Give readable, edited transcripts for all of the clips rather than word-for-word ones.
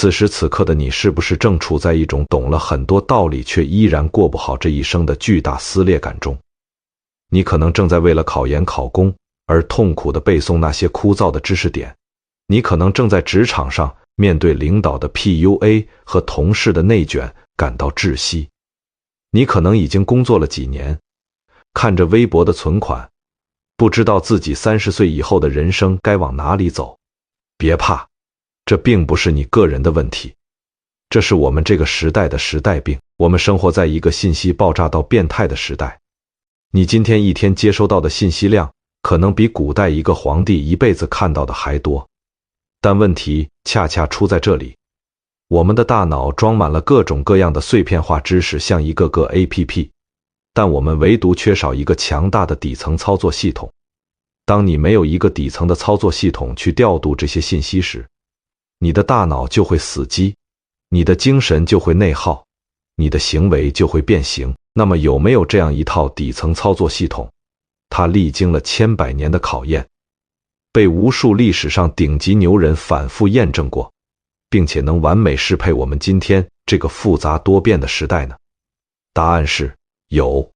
此时此刻的你是不是正处在一种懂了很多道理却依然过不好这一生的巨大撕裂感中？你可能正在为了考研考公而痛苦地背诵那些枯燥的知识点，你可能正在职场上面对领导的 PUA 和同事的内卷感到窒息，你可能已经工作了几年，看着微薄的存款，不知道自己30岁以后的人生该往哪里走。别怕，这并不是你个人的问题，这是我们这个时代的时代病。我们生活在一个信息爆炸到变态的时代，你今天一天接收到的信息量可能比古代一个皇帝一辈子看到的还多。但问题恰恰出在这里，我们的大脑装满了各种各样的碎片化知识，像一个个 APP， 但我们唯独缺少一个强大的底层操作系统。当你没有一个底层的操作系统去调度这些信息时，你的大脑就会死机，你的精神就会内耗，你的行为就会变形。那么有没有这样一套底层操作系统？它历经了千百年的考验，被无数历史上顶级牛人反复验证过，并且能完美适配我们今天这个复杂多变的时代呢？答案是有。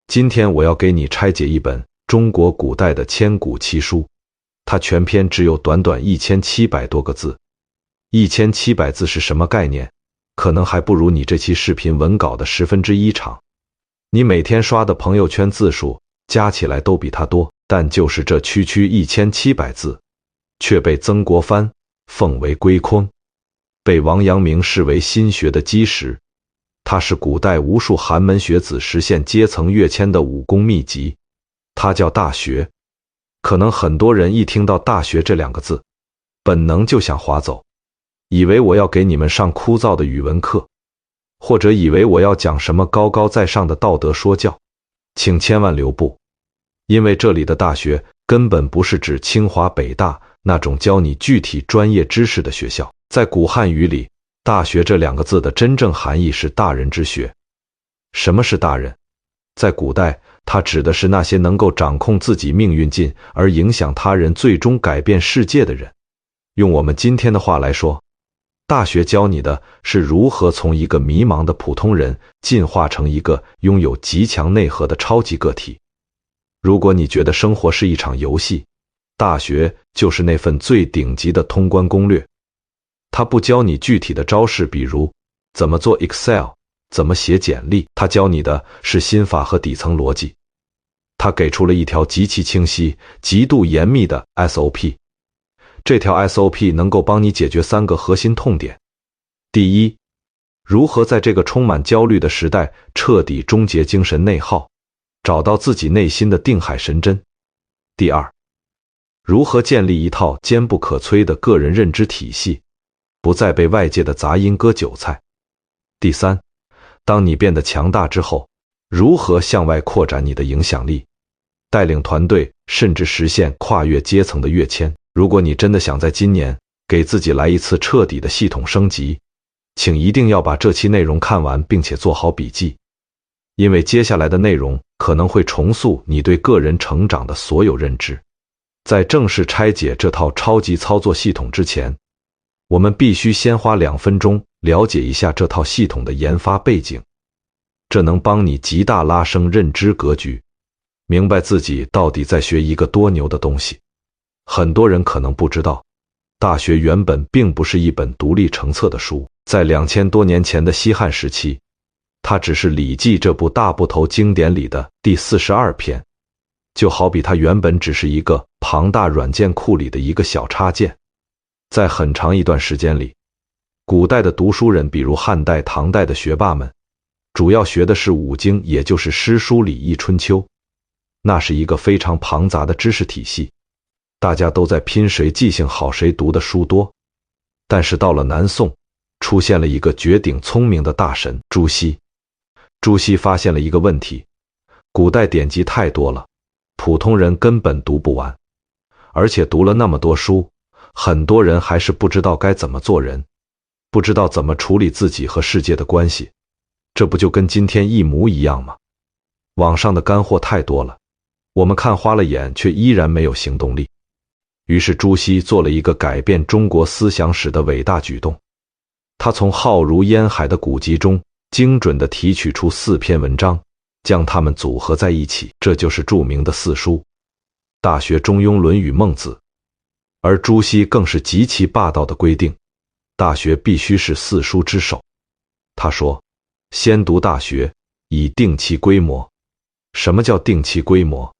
今天我要给你拆解一本中国古代的千古奇书，它全篇只有短短1700多个字。1700字是什么概念？可能还不如你这期视频文稿的1/10长。你每天刷的朋友圈字数加起来都比它多，但就是这区1700字，却被曾国藩奉为圭臬，被王阳明视为心学的基石。它是古代无数寒门学子实现阶层跃迁的武功秘籍，它叫《大学》。可能很多人一听到《大学》这2个字，本能就想划走，以为我要给你们上枯燥的语文课，或者以为我要讲什么高高在上的道德说教。请千万留步，因为这里的大学根本不是指清华北大那种教你具体专业知识的学校。在古汉语里，大学这2个字的真正含义是大人之学。什么是大人？在古代，它指的是那些能够掌控自己命运进而影响他人，最终改变世界的人。用我们今天的话来说，大学教你的是如何从一个迷茫的普通人进化成一个拥有极强内核的超级个体。如果你觉得生活是一场游戏，大学就是那份最顶级的通关攻略。它不教你具体的招式，比如怎么做 Excel， 怎么写简历，它教你的是心法和底层逻辑。它给出了一条极其清晰、极度严密的 SOP。这条 SOP 能够帮你解决3个核心痛点。第一，如何在这个充满焦虑的时代彻底终结精神内耗，找到自己内心的定海神针。第二，如何建立一套坚不可摧的个人认知体系，不再被外界的杂音割韭菜。第三，当你变得强大之后，如何向外扩展你的影响力，带领团队，甚至实现跨越阶层的跃迁。如果你真的想在今年给自己来一次彻底的系统升级，请一定要把这期内容看完，并且做好笔记，因为接下来的内容可能会重塑你对个人成长的所有认知。在正式拆解这套超级操作系统之前，我们必须先花2分钟了解一下这套系统的研发背景，这能帮你极大拉升认知格局，明白自己到底在学一个多牛的东西。很多人可能不知道，大学原本并不是一本独立成册的书，在2000多年前的西汉时期，它只是《礼记》这部大部头经典里的第42篇，就好比它原本只是一个庞大软件库里的一个小插件。在很长一段时间里，古代的读书人，比如汉代、唐代的学霸们，主要学的是五经，也就是诗、书、礼、易、春秋。那是一个非常庞杂的知识体系，大家都在拼谁记性好，谁读的书多。但是到了南宋，出现了一个绝顶聪明的大神朱熹。朱熹发现了一个问题，古代典籍太多了，普通人根本读不完，而且读了那么多书，很多人还是不知道该怎么做人，不知道怎么处理自己和世界的关系。这不就跟今天一模一样吗？网上的干货太多了，我们看花了眼，却依然没有行动力。于是朱熹做了一个改变中国思想史的伟大举动，他从浩如烟海的古籍中精准地提取出4篇文章，将它们组合在一起，这就是著名的四书。大学中庸、论语、孟子，而朱熹更是极其霸道的规定，大学必须是四书之首。他说，先读大学，以定其规模。什么叫定其规模？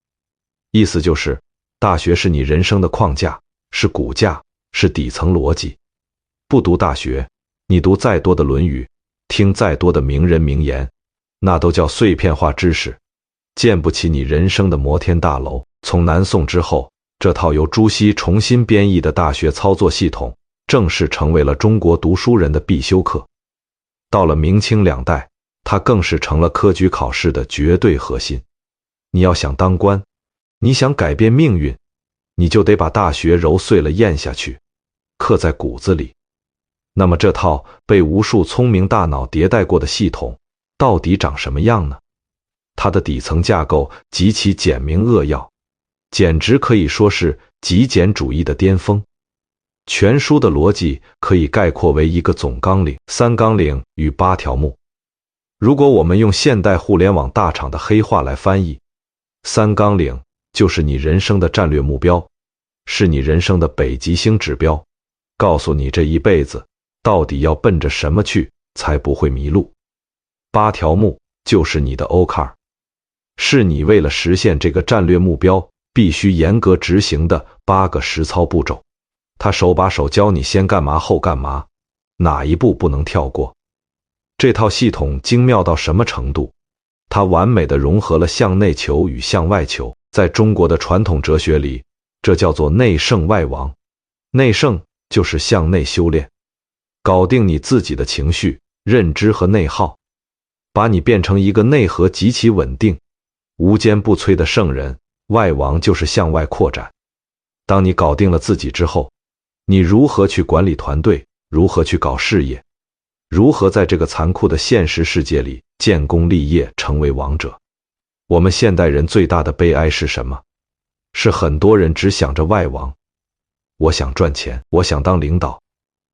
意思就是大学是你人生的框架，是骨架，是底层逻辑。不读大学，你读再多的《论语》，听再多的名人名言，那都叫碎片化知识，建不起你人生的摩天大楼。从南宋之后，这套由朱熹重新编译的大学操作系统正式成为了中国读书人的必修课。到了明清两代，它更是成了科举考试的绝对核心。你要想当官，你想改变命运，你就得把大学揉碎了咽下去，刻在骨子里。那么这套被无数聪明大脑迭代过的系统到底长什么样呢？它的底层架构极其简明扼要，简直可以说是极简主义的巅峰。全书的逻辑可以概括为一个总纲领、3纲领与8条目。如果我们用现代互联网大厂的黑话来翻译，3纲领就是你人生的战略目标，是你人生的北极星指标，告诉你这一辈子到底要奔着什么去，才不会迷路。8条目就是你的 OKR， 是你为了实现这个战略目标必须严格执行的8个实操步骤。他手把手教你先干嘛后干嘛，哪一步不能跳过。这套系统精妙到什么程度？它完美地融合了向内求与向外求。在中国的传统哲学里，这叫做内圣外王。内圣就是向内修炼，搞定你自己的情绪、认知和内耗，把你变成一个内核极其稳定、无坚不摧的圣人。外王就是向外扩展。当你搞定了自己之后，你如何去管理团队，如何去搞事业，如何在这个残酷的现实世界里建功立业，成为王者。我们现代人最大的悲哀是什么？是很多人只想着外王，我想赚钱，我想当领导，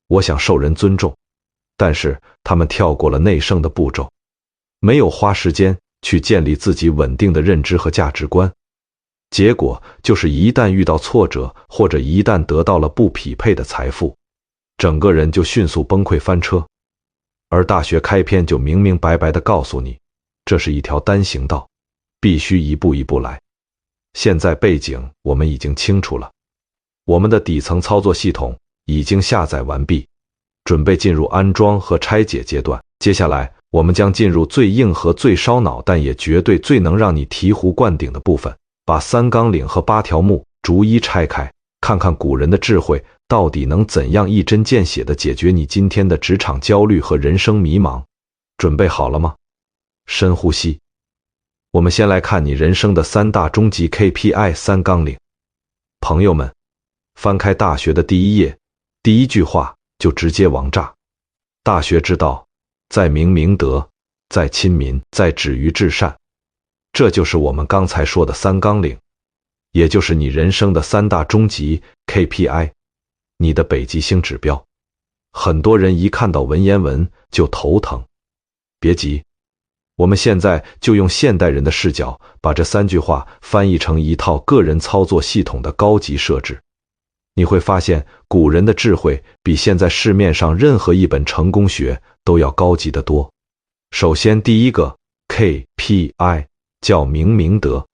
我想受人尊重，但是他们跳过了内圣的步骤，没有花时间去建立自己稳定的认知和价值观。结果就是一旦遇到挫折，或者一旦得到了不匹配的财富，整个人就迅速崩溃翻车。而大学开篇就明明白白地告诉你，这是一条单行道，必须一步一步来。现在背景我们已经清楚了，我们的底层操作系统已经下载完毕，准备进入安装和拆解阶段。接下来我们将进入最硬核、最烧脑，但也绝对最能让你醍醐灌顶的部分，把3纲领和8条目逐一拆开，看看古人的智慧到底能怎样一针见血地解决你今天的职场焦虑和人生迷茫。准备好了吗？深呼吸。我们先来看你人生的3大终极 KPI 3纲领。朋友们，翻开大学的第1页，第1句话就直接王炸。大学之道，在明明德，在亲民，在止于至善。这就是我们刚才说的3纲领，也就是你人生的3大终极 KPI， 你的北极星指标。很多人一看到文言文就头疼，别急，我们现在就用现代人的视角，把这3句话翻译成一套个人操作系统的高级设置。你会发现，古人的智慧比现在市面上任何一本成功学都要高级得多。首先，第1个 KPI 叫明明德，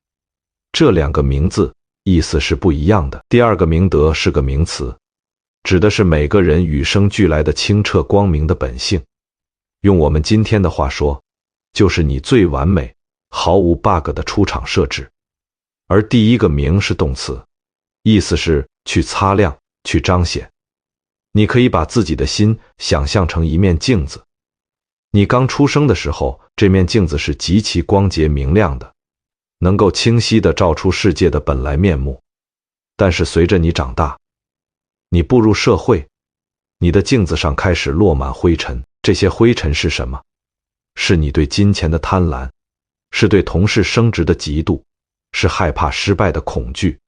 这2个名字意思是不一样的。第2个明德是个名词，指的是每个人与生俱来的清澈光明的本性。用我们今天的话说，就是你最完美、毫无 bug 的出厂设置。而第1个明是动词，意思是去擦亮、去彰显。你可以把自己的心想象成一面镜子。你刚出生的时候，这面镜子是极其光洁明亮的，能够清晰地照出世界的本来面目。但是随着你长大，你步入社会，你的镜子上开始落满灰尘。这些灰尘是什么？是你对金钱的贪婪，是对同事升职的嫉妒，是害怕失败的恐惧，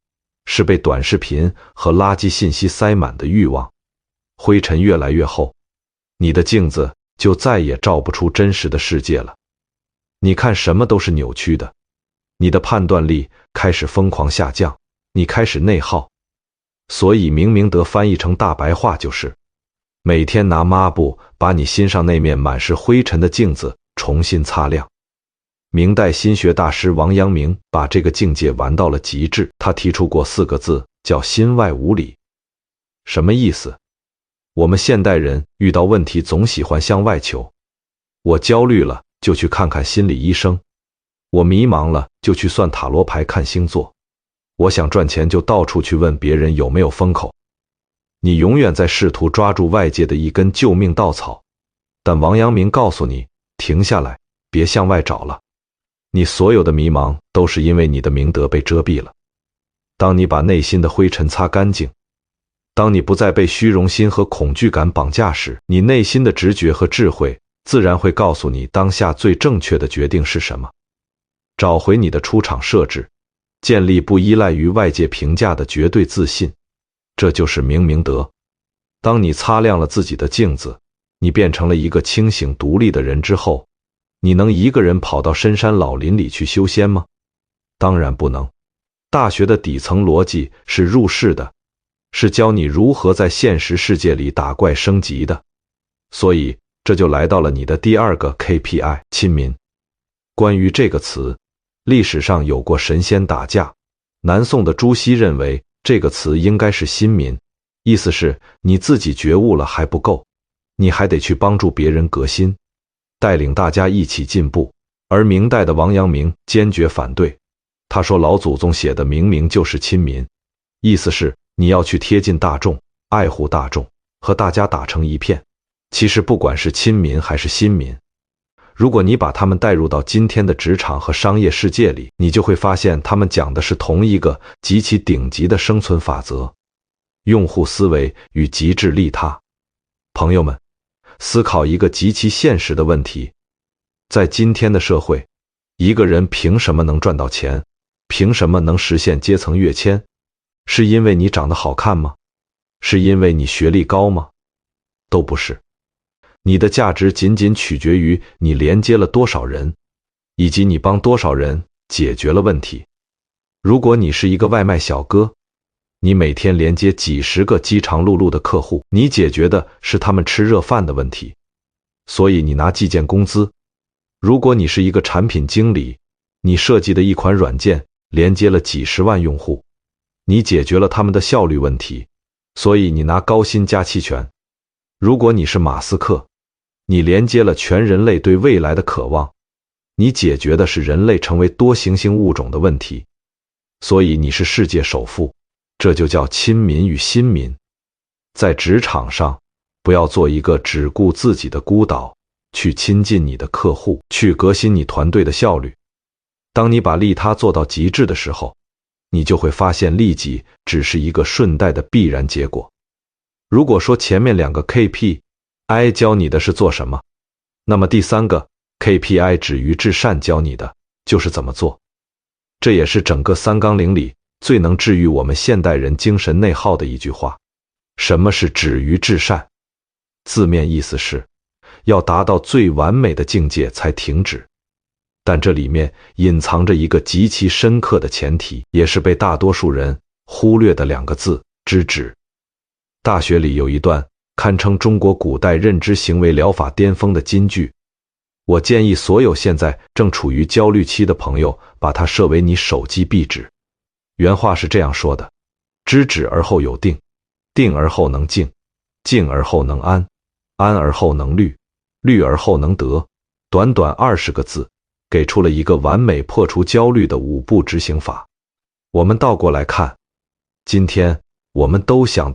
是被短视频和垃圾信息塞满的欲望。灰尘越来越厚，你的镜子就再也照不出真实的世界了。你看什么都是扭曲的，你的判断力开始疯狂下降，你开始内耗。所以明明德翻译成大白话就是，每天拿抹布把你心上那面满是灰尘的镜子重新擦亮。明代心学大师王阳明把这个境界玩到了极致，他提出过4个字，叫心外无理。什么意思？我们现代人遇到问题总喜欢向外求，我焦虑了就去看看心理医生，我迷茫了就去算塔罗牌看星座，我想赚钱就到处去问别人有没有风口。你永远在试图抓住外界的一根救命稻草，但王阳明告诉你，停下来，别向外找了。你所有的迷茫都是因为你的明德被遮蔽了。当你把内心的灰尘擦干净，当你不再被虚荣心和恐惧感绑架时，你内心的直觉和智慧自然会告诉你当下最正确的决定是什么。找回你的出场设置，建立不依赖于外界评价的绝对自信，这就是明德。当你擦亮了自己的镜子，你变成了一个清醒独立的人之后，你能一个人跑到深山老林里去修仙吗？当然不能。大学的底层逻辑是入世的，是教你如何在现实世界里打怪升级的。所以这就来到了你的第2个 KPI， 亲民。关于这个词，历史上有过神仙打架，南宋的朱熹认为这个词应该是心民，意思是你自己觉悟了还不够，你还得去帮助别人革新，带领大家一起进步。而明代的王阳明坚决反对，他说老祖宗写的明明就是亲民，意思是你要去贴近大众，爱护大众，和大家打成一片。其实不管是亲民还是新民，如果你把他们带入到今天的职场和商业世界里，你就会发现他们讲的是同一个极其顶级的生存法则：用户思维与极致利他。朋友们，思考一个极其现实的问题，在今天的社会，一个人凭什么能赚到钱？凭什么能实现阶层跃迁？是因为你长得好看吗？是因为你学历高吗？都不是。你的价值仅仅取决于你连接了多少人，以及你帮多少人解决了问题。如果你是一个外卖小哥，你每天连接几十个饥肠辘辘的客户，你解决的是他们吃热饭的问题，所以你拿计件工资。如果你是一个产品经理，你设计的一款软件连接了几十万用户，你解决了他们的效率问题，所以你拿高薪加期权。如果你是马斯克，你连接了全人类对未来的渴望，你解决的是人类成为多行星物种的问题，所以你是世界首富。这就叫亲民与新民。在职场上，不要做一个只顾自己的孤岛，去亲近你的客户，去革新你团队的效率。当你把利他做到极致的时候，你就会发现利己只是一个顺带的必然结果。如果说前面2个 KPI 教你的是做什么，那么第3个 KPI 止于至善教你的就是怎么做。这也是整个3纲领里最能治愈我们现代人精神内耗的一句话。什么是止于至善？字面意思是要达到最完美的境界才停止，但这里面隐藏着一个极其深刻的前提，也是被大多数人忽略的2个字：知止。大学里有一段堪称中国古代认知行为疗法巅峰的金句，我建议所有现在正处于焦虑期的朋友把它设为你手机壁纸。原话是这样说的：知止而后有定，定而后能静，静而后能安，安而后能虑，虑而后能得。短短20个字，给出了一个完美破除焦虑的5步执行法。我们倒过来看，今天我们都想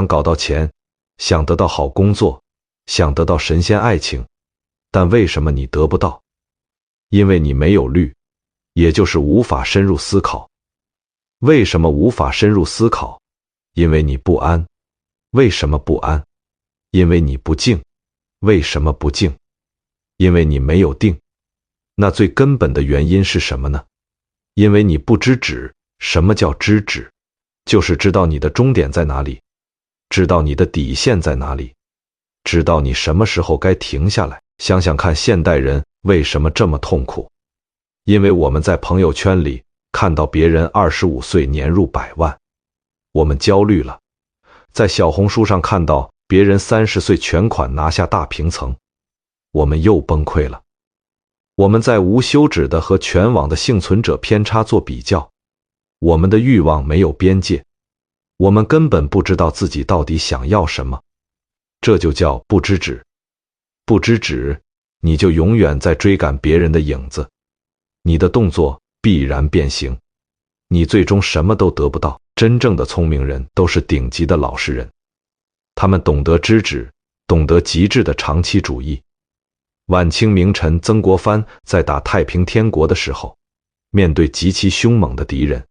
搞到钱，想得到好工作，想得到神仙爱情，但为什么你得不到？因为你没有虑，也就是无法深入思考。为什么无法深入思考？因为你不安。为什么不安？因为你不静。为什么不静？因为你没有定。那最根本的原因是什么呢？因为你不知止。什么叫知止？就是知道你的终点在哪里，知道你的底线在哪里。知道你什么时候该停下来。想想看，现代人为什么这么痛苦？因为我们在朋友圈里看到别人25岁年入100万，我们焦虑了；在小红书上看到别人30岁全款拿下大平层，我们又崩溃了。我们在无休止的和全网的幸存者偏差做比较，我们的欲望没有边界，我们根本不知道自己到底想要什么，这就叫不知止。不知止，你就永远在追赶别人的影子，你的动作必然变形，你最终什么都得不到。真正的聪明人都是顶级的老实人，他们懂得知止，懂得极致的长期主义。晚清名臣曾国藩在打太平天国的时候，面对极其凶猛的敌人，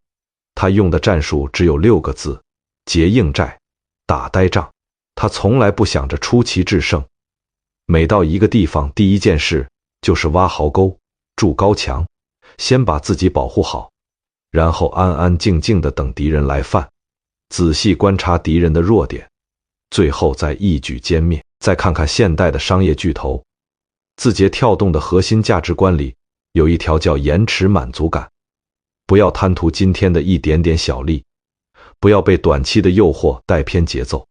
他用的战术只有6个字：结硬寨，打呆仗。他从来不想着出奇制胜，每到一个地方，第一件事就是挖壕沟、筑高墙，先把自己保护好，然后安安静静地等敌人来犯，仔细观察敌人的弱点，最后再一举歼灭。再看看现代的商业巨头，字节跳动的核心价值观里有一条叫延迟满足感，不要贪图今天的一点点小利，不要被短期的诱惑带偏节奏，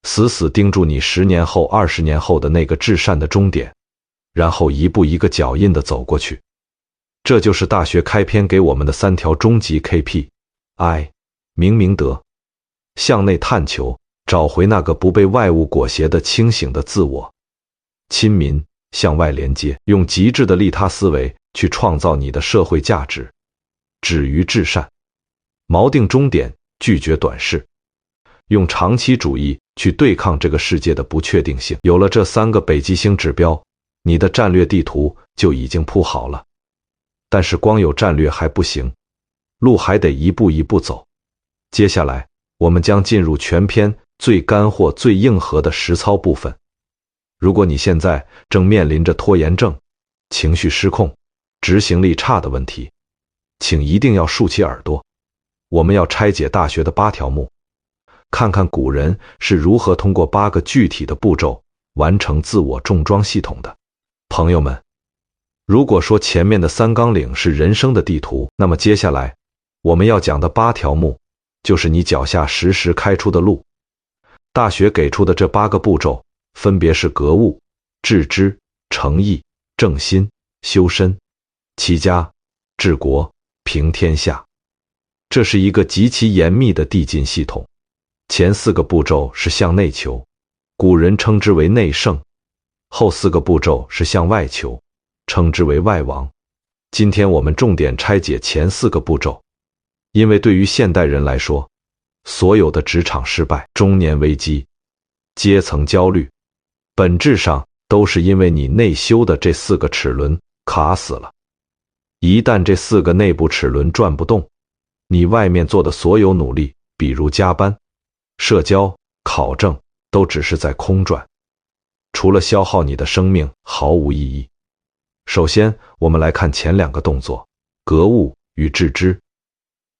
死死盯住你10年后、20年后的那个至善的终点，然后一步一个脚印地走过去。这就是大学开篇给我们的3条终极 KPI： 明德，向内探求，找回那个不被外物裹挟的清醒的自我；亲民，向外连接，用极致的利他思维去创造你的社会价值；止于至善，锚定终点，拒绝短视，用长期主义去对抗这个世界的不确定性。有了这3个北极星指标，你的战略地图就已经铺好了。但是光有战略还不行，路还得一步一步走。接下来我们将进入全篇最干货、最硬核的实操部分。如果你现在正面临着拖延症、情绪失控、执行力差的问题，请一定要竖起耳朵。我们要拆解大学的8条目，看看古人是如何通过8个具体的步骤完成自我重装系统的。朋友们，如果说前面的3纲领是人生的地图，那么接下来我们要讲的8条目就是你脚下时时开出的路。大学给出的这8个步骤分别是格物、致知、诚意、正心、修身、齐家、治国、平天下。这是一个极其严密的递进系统。前4个步骤是向内求，古人称之为内圣；后4个步骤是向外求，称之为外王。今天我们重点拆解前4个步骤，因为对于现代人来说，所有的职场失败、中年危机、阶层焦虑，本质上都是因为你内修的这4个齿轮卡死了。一旦这4个内部齿轮转不动，你外面做的所有努力，比如加班、社交、考证，都只是在空转，除了消耗你的生命，毫无意义。首先，我们来看前2个动作：格物与致知。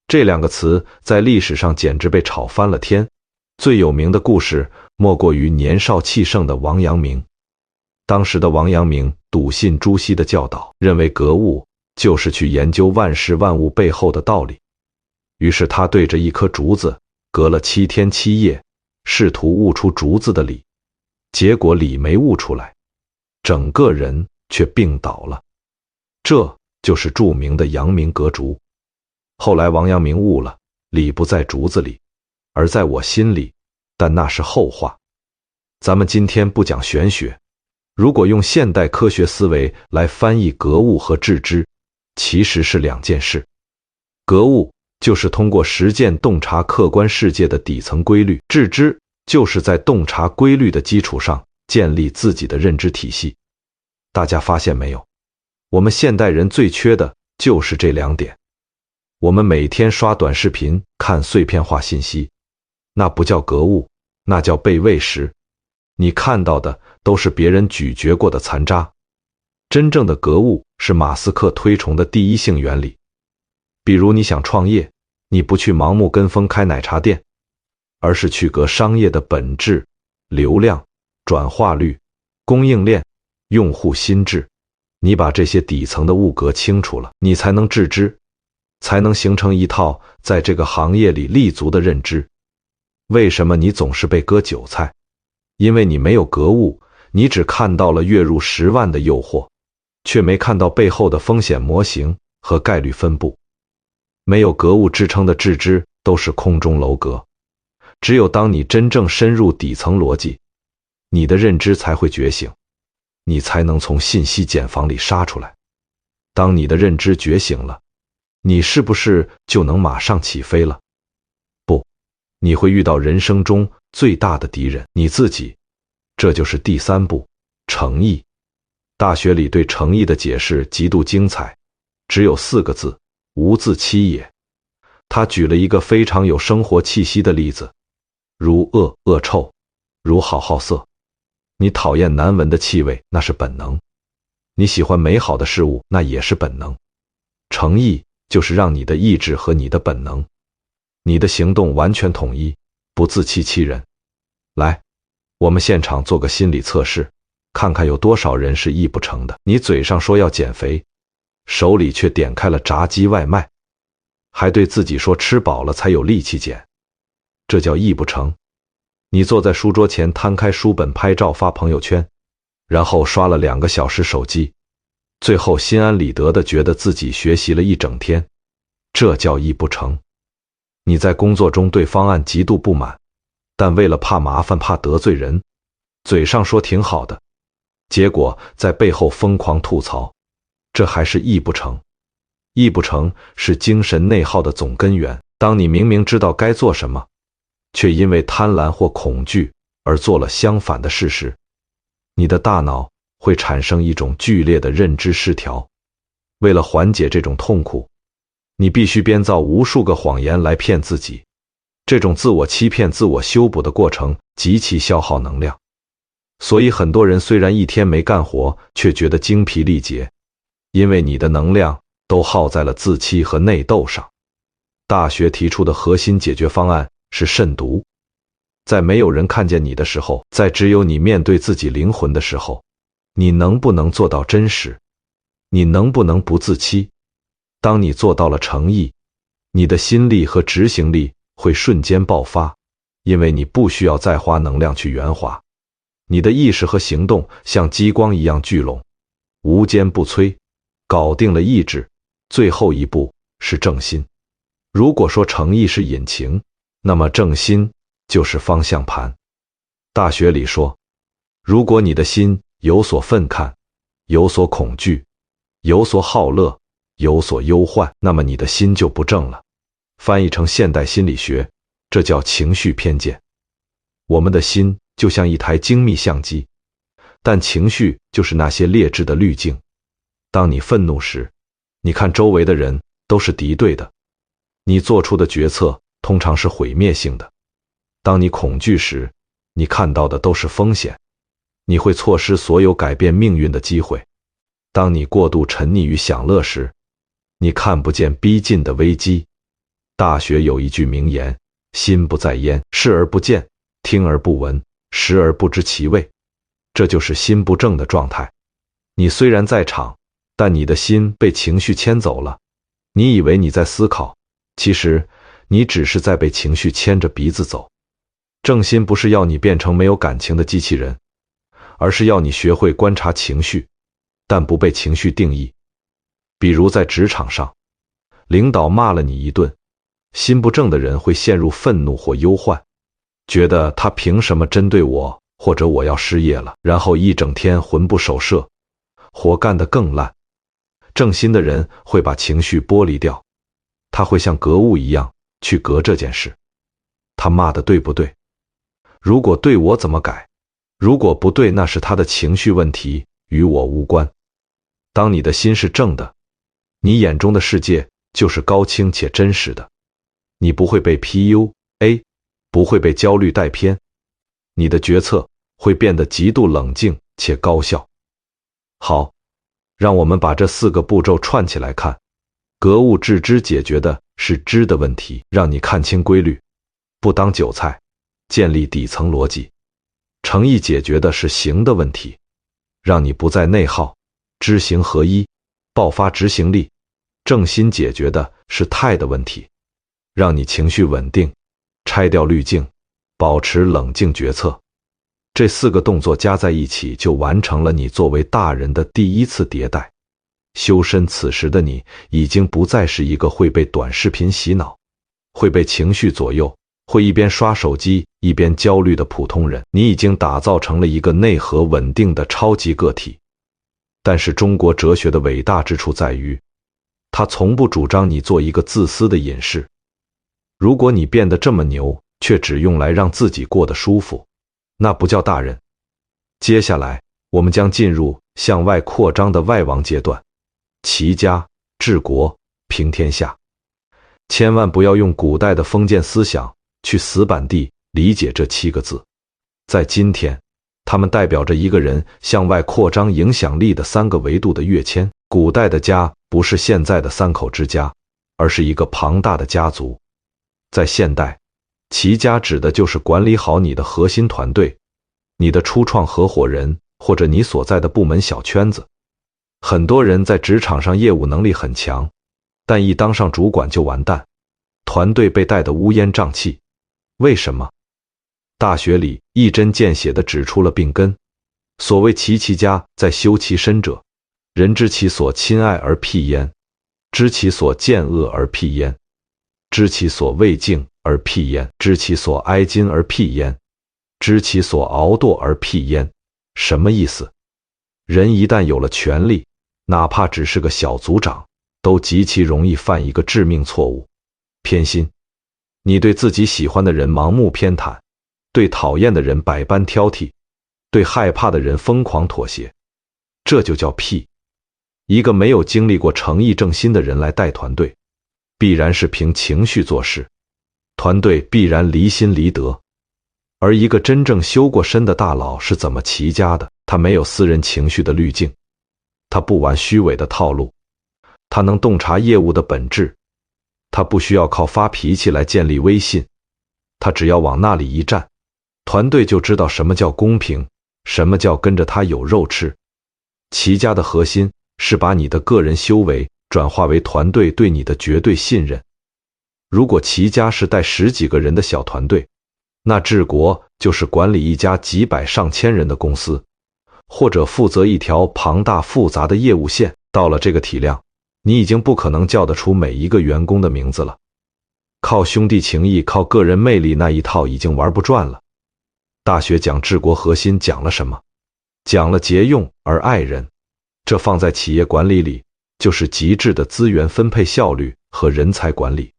这2个词在历史上简直被炒翻了天。最有名的故事莫过于年少气盛的王阳明。当时的王阳明笃信朱熹的教导，认为格物就是去研究万事万物背后的道理。于是他对着一颗竹子隔了7天7夜，试图悟出竹子的理，结果理没悟出来，整个人却病倒了。这就是著名的阳明革竹。后来王阳明悟了，理不在竹子里，而在我心里，但那是后话。咱们今天不讲玄学，如果用现代科学思维来翻译格物和致知，其实是2件事。格物就是通过实践洞察客观世界的底层规律，致知就是在洞察规律的基础上建立自己的认知体系。大家发现没有，我们现代人最缺的就是这2点。我们每天刷短视频，看碎片化信息，那不叫格物，那叫被喂食。你看到的都是别人咀嚼过的残渣。真正的格物是马斯克推崇的第一性原理。比如你想创业，你不去盲目跟风开奶茶店，而是去革商业的本质、流量、转化率、供应链、用户心智。你把这些底层的物格清楚了，你才能致知，才能形成一套在这个行业里立足的认知。为什么你总是被割韭菜？因为你没有格物，你只看到了月入10万的诱惑，却没看到背后的风险模型和概率分布。没有格物支撑的致知都是空中楼阁。只有当你真正深入底层逻辑，你的认知才会觉醒，你才能从信息茧房里杀出来。当你的认知觉醒了，你是不是就能马上起飞了？不，你会遇到人生中最大的敌人，你自己。这就是第3步，诚意。大学里对诚意的解释极度精彩，只有4个字：无自欺也。他举了一个非常有生活气息的例子，如恶臭，如好色。你讨厌难闻的气味，那是本能；你喜欢美好的事物，那也是本能。诚意就是让你的意志和你的本能，你的行动完全统一，不自欺欺人。来，我们现场做个心理测试，看看有多少人是意不成的。你嘴上说要减肥，手里却点开了炸鸡外卖，还对自己说吃饱了才有力气减，这叫意不成。你坐在书桌前摊开书本拍照发朋友圈，然后刷了2个小时手机，最后心安理得地觉得自己学习了一整天，这叫意不成。你在工作中对方案极度不满，但为了怕麻烦怕得罪人，嘴上说挺好的，结果在背后疯狂吐槽，这还是意不成。意不成是精神内耗的总根源。当你明明知道该做什么，却因为贪婪或恐惧而做了相反的事时，你的大脑会产生一种剧烈的认知失调。为了缓解这种痛苦，你必须编造无数个谎言来骗自己。这种自我欺骗、自我修补的过程极其消耗能量。所以很多人虽然一天没干活，却觉得精疲力竭，因为你的能量都耗在了自欺和内斗上。大学提出的核心解决方案是慎独。在没有人看见你的时候，在只有你面对自己灵魂的时候，你能不能做到真实？你能不能不自欺？当你做到了诚意，你的心力和执行力会瞬间爆发，因为你不需要再花能量去圆滑。你的意识和行动像激光一样聚拢，无坚不摧，搞定了意志，最后一步是正心。如果说诚意是引擎，那么正心就是方向盘。大学里说，如果你的心有所愤慨，有所恐惧，有所好乐，有所忧患，那么你的心就不正了。翻译成现代心理学，这叫情绪偏见。我们的心就像一台精密相机，但情绪就是那些劣质的滤镜。当你愤怒时，你看周围的人都是敌对的，你做出的决策通常是毁灭性的。当你恐惧时，你看到的都是风险，你会错失所有改变命运的机会。当你过度沉溺于享乐时，你看不见逼近的危机。大学有一句名言，心不在焉，视而不见，听而不闻，食而不知其味。这就是心不正的状态。你虽然在场，但你的心被情绪牵走了。你以为你在思考，其实你只是在被情绪牵着鼻子走。正心不是要你变成没有感情的机器人，而是要你学会观察情绪，但不被情绪定义。比如在职场上，领导骂了你一顿，心不正的人会陷入愤怒或忧患，觉得他凭什么针对我，或者我要失业了，然后一整天魂不守舍，活干得更烂。正心的人会把情绪剥离掉，他会像格物一样去格这件事。他骂的对不对？如果对，我怎么改？如果不对，那是他的情绪问题，与我无关。当你的心是正的，你眼中的世界就是高清且真实的。你不会被 PUA， 不会被焦虑带偏，你的决策会变得极度冷静且高效。好，让我们把这4个步骤串起来看。格物致知解决的是知的问题，让你看清规律，不当韭菜，建立底层逻辑。诚意解决的是行的问题，让你不再内耗，知行合一，爆发执行力。正心解决的是态的问题，让你情绪稳定，拆掉滤镜，保持冷静决策。这4个动作加在一起，就完成了你作为大人的第一次迭代。修身此时的你，已经不再是一个会被短视频洗脑，会被情绪左右，会一边刷手机一边焦虑的普通人。你已经打造成了一个内核稳定的超级个体。但是中国哲学的伟大之处在于，它从不主张你做一个自私的隐士。如果你变得这么牛，却只用来让自己过得舒服，那不叫大人。接下来，我们将进入向外扩张的外王阶段，齐家、治国、平天下。千万不要用古代的封建思想去死板地理解这7个字。在今天，它们代表着一个人向外扩张影响力的3个维度的跃迁。古代的家不是现在的3口之家，而是一个庞大的家族。在现代，齐家指的就是管理好你的核心团队，你的初创合伙人，或者你所在的部门小圈子。很多人在职场上业务能力很强，但一当上主管就完蛋，团队被带得乌烟瘴气。为什么？大学里一针见血地指出了病根。所谓齐其家，在修其身者，人知其所亲爱而辟焉，知其所见恶而辟焉，知其所畏敬而辟焉，知其所哀矜而辟焉，知其所傲惰而辟焉。什么意思？人一旦有了权力，哪怕只是个小组长，都极其容易犯一个致命错误：偏心。你对自己喜欢的人盲目偏袒，对讨厌的人百般挑剔，对害怕的人疯狂妥协，这就叫辟。一个没有经历过诚意正心的人来带团队，必然是凭情绪做事，团队必然离心离德。而一个真正修过身的大佬是怎么齐家的？他没有私人情绪的滤镜，他不玩虚伪的套路，他能洞察业务的本质，他不需要靠发脾气来建立威信，他只要往那里一站，团队就知道什么叫公平，什么叫跟着他有肉吃。齐家的核心是把你的个人修为转化为团队对你的绝对信任。如果齐家是带10几个人的小团队，那治国就是管理一家几百上千人的公司，或者负责一条庞大复杂的业务线。到了这个体量，你已经不可能叫得出每一个员工的名字了。靠兄弟情谊，靠个人魅力那一套已经玩不转了。大学讲治国核心讲了什么？讲了节用而爱人。这放在企业管理里，就是极致的资源分配效率和人才管理。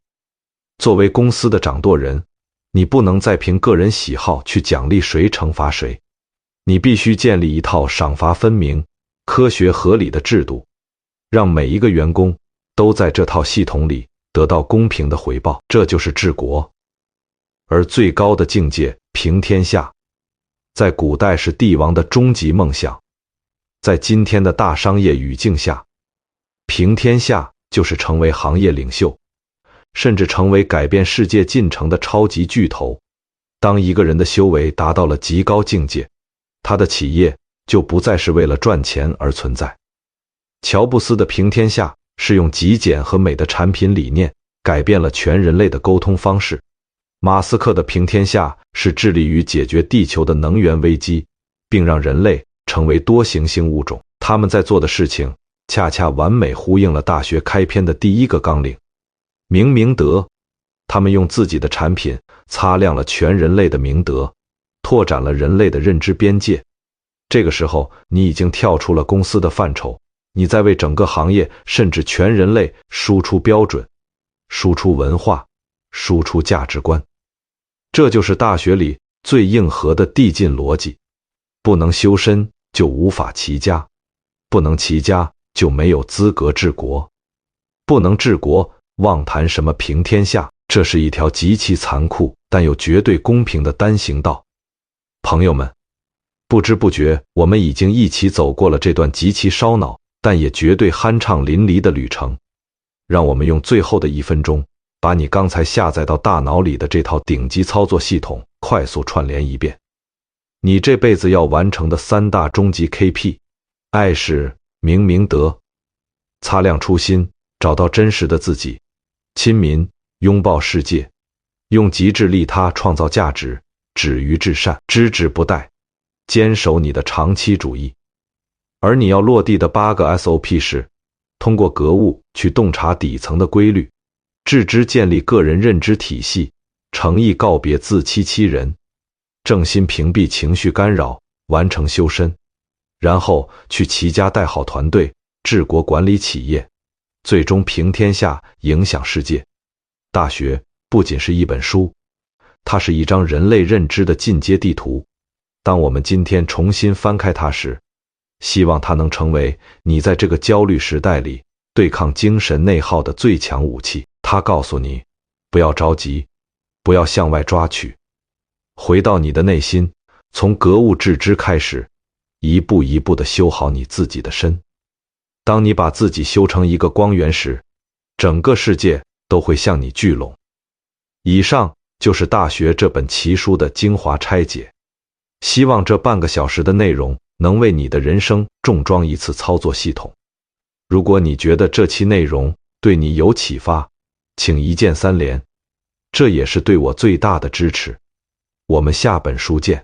作为公司的掌舵人，你不能再凭个人喜好去奖励谁惩罚谁，你必须建立一套赏罚分明、科学合理的制度，让每一个员工都在这套系统里得到公平的回报，这就是治国。而最高的境界，平天下，在古代是帝王的终极梦想，在今天的大商业语境下，平天下就是成为行业领袖，甚至成为改变世界进程的超级巨头。当一个人的修为达到了极高境界，他的企业就不再是为了赚钱而存在。乔布斯的平天下是用极简和美的产品理念改变了全人类的沟通方式。马斯克的平天下是致力于解决地球的能源危机，并让人类成为多行星物种。他们在做的事情恰恰完美呼应了大学开篇的第1个纲领：明明德。他们用自己的产品擦亮了全人类的明德，拓展了人类的认知边界。这个时候，你已经跳出了公司的范畴，你在为整个行业甚至全人类输出标准，输出文化，输出价值观。这就是大学里最硬核的递进逻辑：不能修身就无法齐家，不能齐家就没有资格治国，不能治国妄谈什么平天下。这是一条极其残酷但又绝对公平的单行道。朋友们，不知不觉我们已经一起走过了这段极其烧脑但也绝对酣畅淋漓的旅程。让我们用最后的1分钟，把你刚才下载到大脑里的这套顶级操作系统快速串联一遍。你这辈子要完成的3大终极 KP： 爱是明明德，擦亮初心，找到真实的自己；亲民，拥抱世界，用极致利他创造价值，止于至善，知止不殆，坚守你的长期主义。而你要落地的8个 SOP 是：通过格物去洞察底层的规律，致知建立个人认知体系，诚意告别自欺欺人，正心屏蔽情绪干扰，完成修身，然后去齐家带好团队，治国管理企业，最终平天下，影响世界。大学不仅是一本书，它是一张人类认知的进阶地图。当我们今天重新翻开它时，希望它能成为你在这个焦虑时代里对抗精神内耗的最强武器。它告诉你，不要着急，不要向外抓取，回到你的内心，从格物致知开始，一步一步地修好你自己的身。当你把自己修成一个光源时，整个世界都会向你聚拢。以上就是《大学》这本奇书的精华拆解，希望这半个小时的内容能为你的人生重装一次操作系统。如果你觉得这期内容对你有启发，请一键3连，这也是对我最大的支持。我们下本书见。